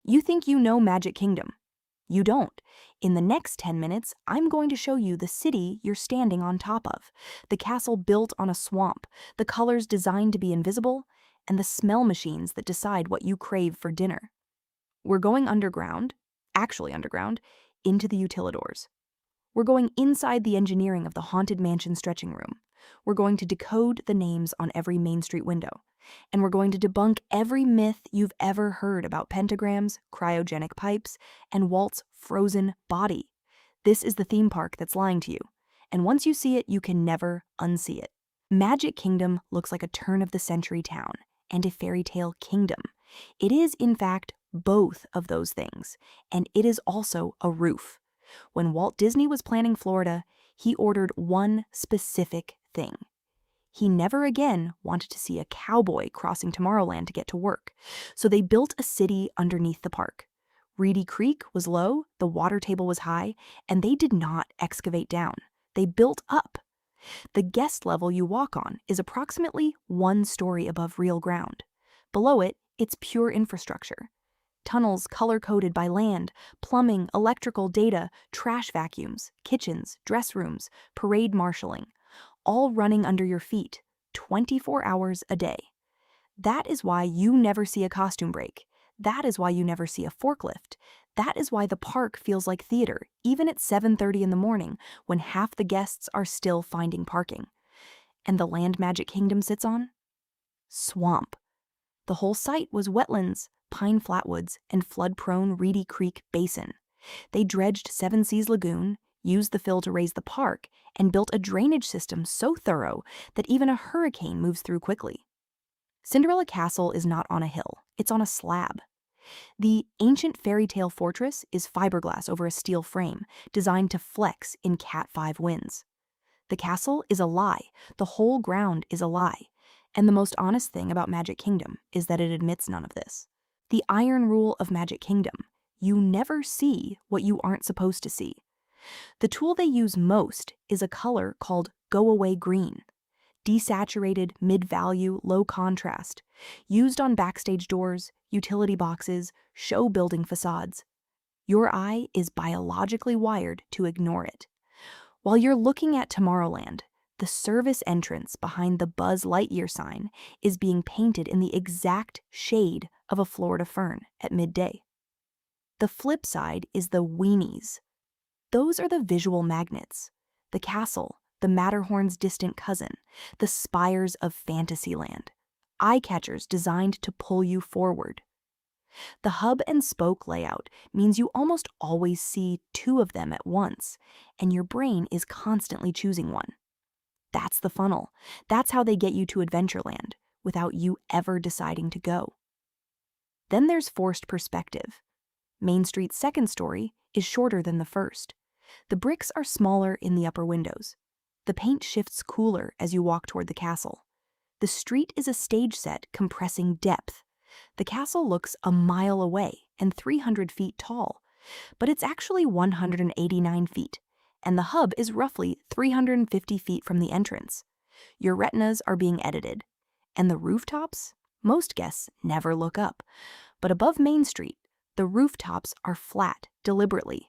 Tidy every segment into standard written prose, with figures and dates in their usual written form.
You think you know Magic Kingdom. You don't. In the next 10 minutes, I'm going to show you the city you're standing on top of, the castle built on a swamp, the colors designed to be invisible, and the smell machines that decide what you crave for dinner. We're going underground, actually underground, into the Utilidors. We're going inside the engineering of the Haunted Mansion stretching room. We're going to decode the names on every Main Street window. And we're going to debunk every myth you've ever heard about pentagrams, cryogenic pipes, and Walt's frozen body. This is the theme park that's lying to you. And once you see it, you can never unsee it. Magic Kingdom looks like a turn-of-the-century town and a fairy tale kingdom. It is, in fact, both of those things, and it is also a roof. When Walt Disney was planning Florida, he ordered one specific thing. He never again wanted to see a cowboy crossing Tomorrowland to get to work, so they built a city underneath the park. Reedy Creek was low, the water table was high, and they did not excavate down. They built up. The guest level you walk on is approximately 1 story above real ground. Below it, it's pure infrastructure. Tunnels color-coded by land, plumbing, electrical data, trash vacuums, kitchens, dress rooms, parade marshalling, all running under your feet, 24 hours a day. That is why you never see a costume break. That is why you never see a forklift. That is why the park feels like theater, even at 7:30 in the morning when half the guests are still finding parking. And the land Magic Kingdom sits on? Swamp. The whole site was wetlands, pine flatwoods, and flood-prone Reedy Creek Basin. They dredged Seven Seas Lagoon, used the fill to raise the park, and built a drainage system so thorough that even a hurricane moves through quickly. Cinderella Castle is not on a hill, it's on a slab. The ancient fairy tale fortress is fiberglass over a steel frame, designed to flex in Cat 5 winds. The castle is a lie, the whole ground is a lie, and the most honest thing about Magic Kingdom is that it admits none of this. The iron rule of Magic Kingdom: you never see what you aren't supposed to see. The tool they use most is a color called go-away green. Desaturated, mid-value, low contrast. Used on backstage doors, utility boxes, show building facades. Your eye is biologically wired to ignore it. While you're looking at Tomorrowland, the service entrance behind the Buzz Lightyear sign is being painted in the exact shade of a Florida fern at midday. The flip side is the weenies. Those are the visual magnets. The castle, the Matterhorn's distant cousin, the spires of Fantasyland. Eye-catchers designed to pull you forward. The hub and spoke layout means you almost always see 2 of them at once, and your brain is constantly choosing one. That's the funnel. That's how they get you to Adventureland, without you ever deciding to go. Then there's forced perspective. Main Street's second story is shorter than the first. The bricks are smaller in the upper windows. The paint shifts cooler as you walk toward the castle. The street is a stage set compressing depth. The castle looks a mile away and 300 feet tall, but it's actually 189 feet, and the hub is roughly 350 feet from the entrance. Your retinas are being edited. And the rooftops? Most guests never look up. But above Main Street, the rooftops are flat deliberately.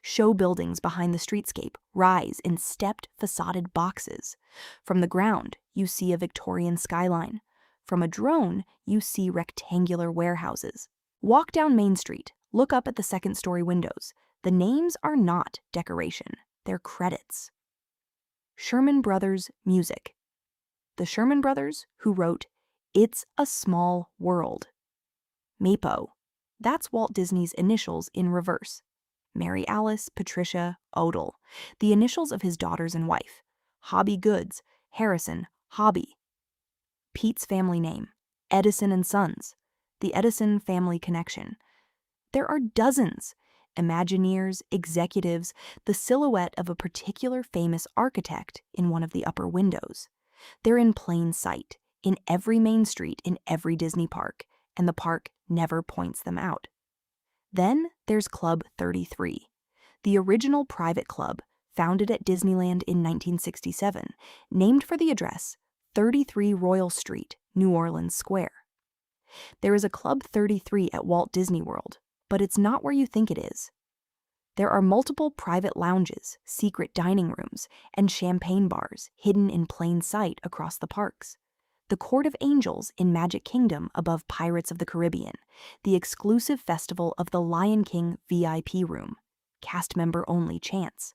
Show buildings behind the streetscape rise in stepped, facaded boxes. From the ground, you see a Victorian skyline. From a drone, you see rectangular warehouses. Walk down Main Street, look up at the second-story windows. The names are not decoration, they're credits. Sherman Brothers Music. The Sherman Brothers, who wrote "It's a Small World." Mapo. That's Walt Disney's initials in reverse. Mary Alice, Patricia, Odell, the initials of his daughters and wife. Hobby Goods, Harrison, Hobby. Pete's family name, Edison and Sons, the Edison family connection. There are dozens. Imagineers, executives, the silhouette of a particular famous architect in one of the upper windows. They're in plain sight, in every Main Street, in every Disney park, and the park never points them out. Then there's Club 33, the original private club founded at Disneyland in 1967, named for the address 33 Royal Street, New Orleans Square. There is a Club 33 at Walt Disney World, but it's not where you think it is. There are multiple private lounges, secret dining rooms, and champagne bars hidden in plain sight across the parks. The Court of Angels in Magic Kingdom above Pirates of the Caribbean, the exclusive festival of the Lion King VIP room, cast member only chance.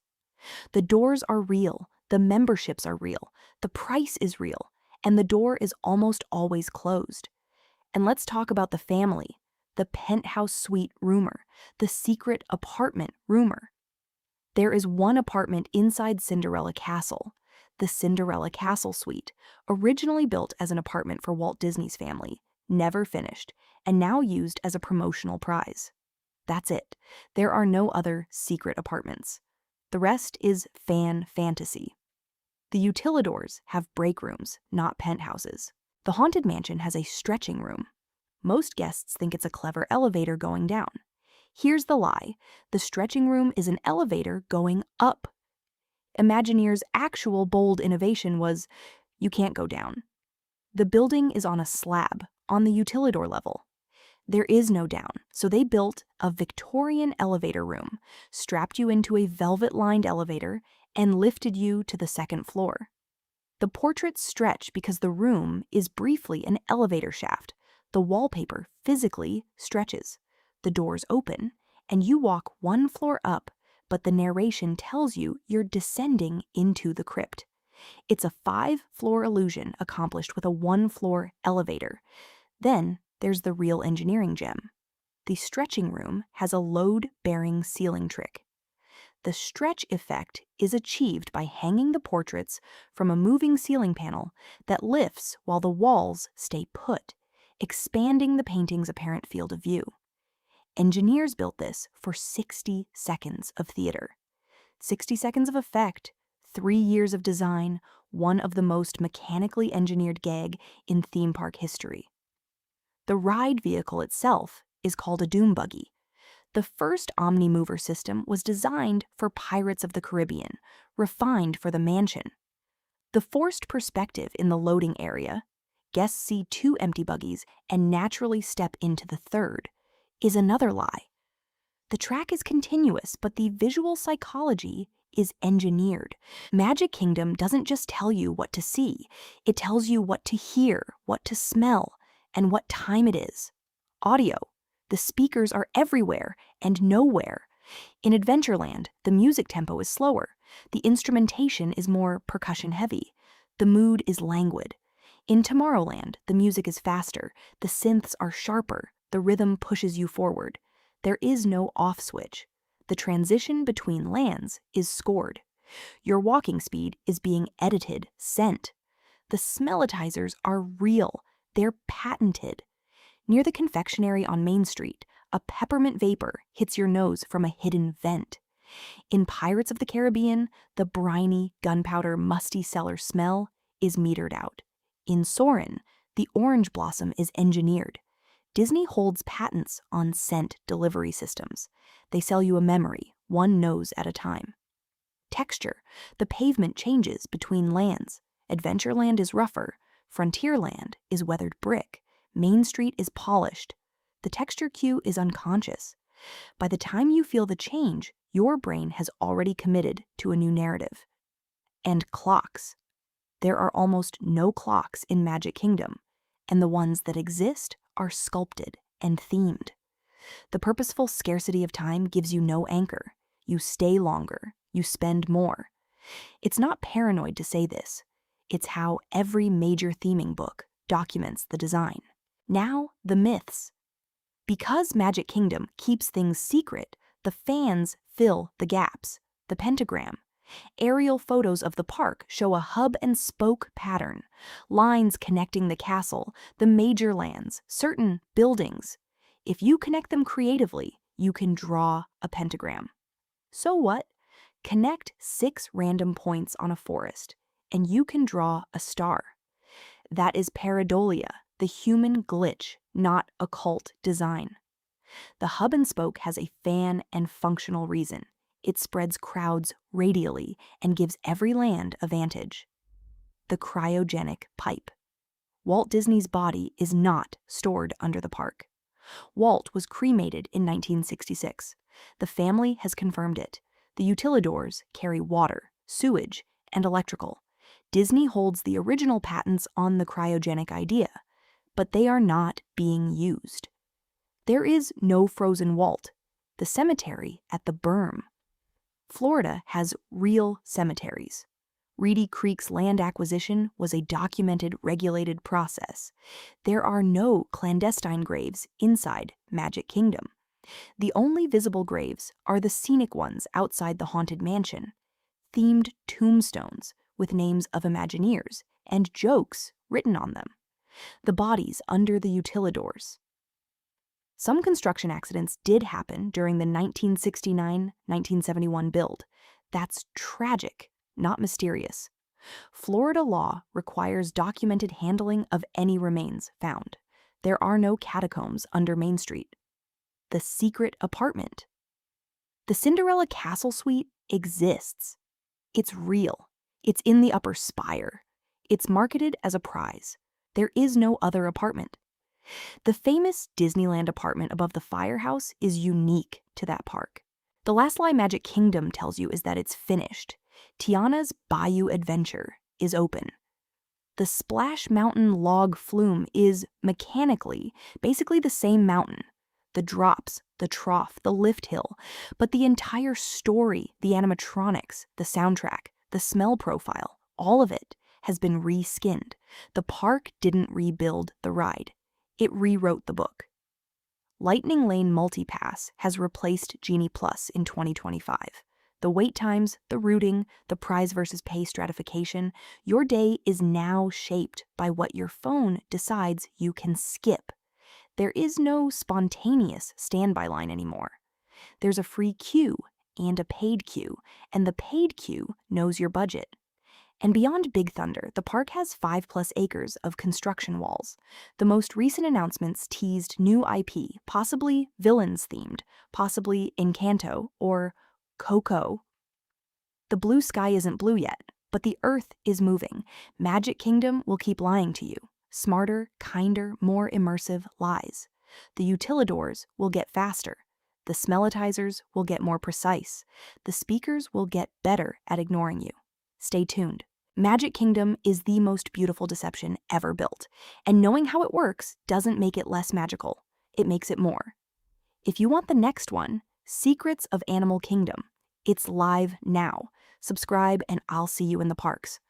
The doors are real, the memberships are real, the price is real, and the door is almost always closed. And let's talk about the family, the penthouse suite rumor, the secret apartment rumor. There is one apartment inside Cinderella Castle, the Cinderella Castle Suite, originally built as an apartment for Walt Disney's family, never finished, and now used as a promotional prize. That's it. There are no other secret apartments. The rest is fan fantasy. The Utilidors have break rooms, not penthouses. The Haunted Mansion has a stretching room. Most guests think it's a clever elevator going down. Here's the lie. The stretching room is an elevator going up. Imagineer's actual bold innovation was, you can't go down. The building is on a slab, on the Utilidor level. There is no down, so they built a Victorian elevator room, strapped you into a velvet-lined elevator, and lifted you to the second floor. The portraits stretch because the room is briefly an elevator shaft. The wallpaper physically stretches. The doors open, and you walk one floor up, but the narration tells you you're descending into the crypt. It's a 5-floor illusion accomplished with a 1-floor elevator. Then there's the real engineering gem. The stretching room has a load-bearing ceiling trick. The stretch effect is achieved by hanging the portraits from a moving ceiling panel that lifts while the walls stay put, expanding the painting's apparent field of view. Engineers built this for 60 seconds of theater. 60 seconds of effect, 3 years of design, one of the most mechanically engineered gag in theme park history. The ride vehicle itself is called a doom buggy. The first Omni-Mover system was designed for Pirates of the Caribbean, refined for the mansion. The forced perspective in the loading area, guests see 2 empty buggies and naturally step into the third, is another lie. The track is continuous, but the visual psychology is engineered. Magic Kingdom doesn't just tell you what to see, it tells you what to hear, what to smell, and what time it is. Audio. The speakers are everywhere and nowhere. In Adventureland, the music tempo is slower. The instrumentation is more percussion-heavy. The mood is languid. In Tomorrowland, the music is faster. The synths are sharper. The rhythm pushes you forward. There is no off switch. The transition between lands is scored. Your walking speed is being edited, sent. The smellitizers are real. They're patented. Near the confectionery on Main Street, a peppermint vapor hits your nose from a hidden vent. In Pirates of the Caribbean, the briny, gunpowder, musty cellar smell is metered out. In Soarin', the orange blossom is engineered. Disney holds patents on scent delivery systems. They sell you a memory, one nose at a time. Texture. The pavement changes between lands. Adventureland is rougher. Frontierland is weathered brick. Main Street is polished. The texture cue is unconscious. By the time you feel the change, your brain has already committed to a new narrative. And clocks. There are almost no clocks in Magic Kingdom, and the ones that exist are sculpted and themed. The purposeful scarcity of time gives you no anchor. You stay longer. You spend more. It's not paranoid to say this. It's how every major theming book documents the design. Now, the myths. Because Magic Kingdom keeps things secret, the fans fill the gaps. The pentagram. Aerial photos of the park show a hub and spoke pattern, lines connecting the castle, the major lands, certain buildings. If you connect them creatively, you can draw a pentagram. So what? Connect 6 random points on a forest, and you can draw a star. That is pareidolia, the human glitch, not occult design. The hub and spoke has a fan and functional reason. It spreads crowds radially and gives every land a vantage. The cryogenic pipe. Walt Disney's body is not stored under the park. Walt was cremated in 1966. The family has confirmed it. The Utilidors carry water, sewage, and electrical. Disney holds the original patents on the cryogenic idea, but they are not being used. There is no frozen Walt. The cemetery at the berm. Florida has real cemeteries. Reedy Creek's land acquisition was a documented, regulated process. There are no clandestine graves inside Magic Kingdom. The only visible graves are the scenic ones outside the Haunted Mansion. Themed tombstones with names of Imagineers and jokes written on them. The bodies under the Utilidors. Some construction accidents did happen during the 1969-1971 build. That's tragic, not mysterious. Florida law requires documented handling of any remains found. There are no catacombs under Main Street. The secret apartment. The Cinderella Castle Suite exists. It's real. It's in the upper spire. It's marketed as a prize. There is no other apartment. The famous Disneyland apartment above the firehouse is unique to that park. The last lie Magic Kingdom tells you is that it's finished. Tiana's Bayou Adventure is open. The Splash Mountain log flume is mechanically basically the same mountain. The drops, the trough, the lift hill, but the entire story, the animatronics, the soundtrack, the smell profile, all of it has been reskinned. The park didn't rebuild the ride. It rewrote the book. Lightning Lane Multipass has replaced Genie Plus in 2025. The wait times, the routing, the prize versus pay stratification, your day is now shaped by what your phone decides you can skip. There is no spontaneous standby line anymore. There's a free queue and a paid queue, and the paid queue knows your budget. And beyond Big Thunder, the park has 5+ acres of construction walls. The most recent announcements teased new IP, possibly Villains themed, possibly Encanto or Coco. The blue sky isn't blue yet, but the earth is moving. Magic Kingdom will keep lying to you. Smarter, kinder, more immersive lies. The Utilidors will get faster. The smellitizers will get more precise. The speakers will get better at ignoring you. Stay tuned. Magic Kingdom is the most beautiful deception ever built, and knowing how it works doesn't make it less magical. It makes it more. If you want the next one, Secrets of Animal Kingdom, it's live now. Subscribe and I'll see you in the parks.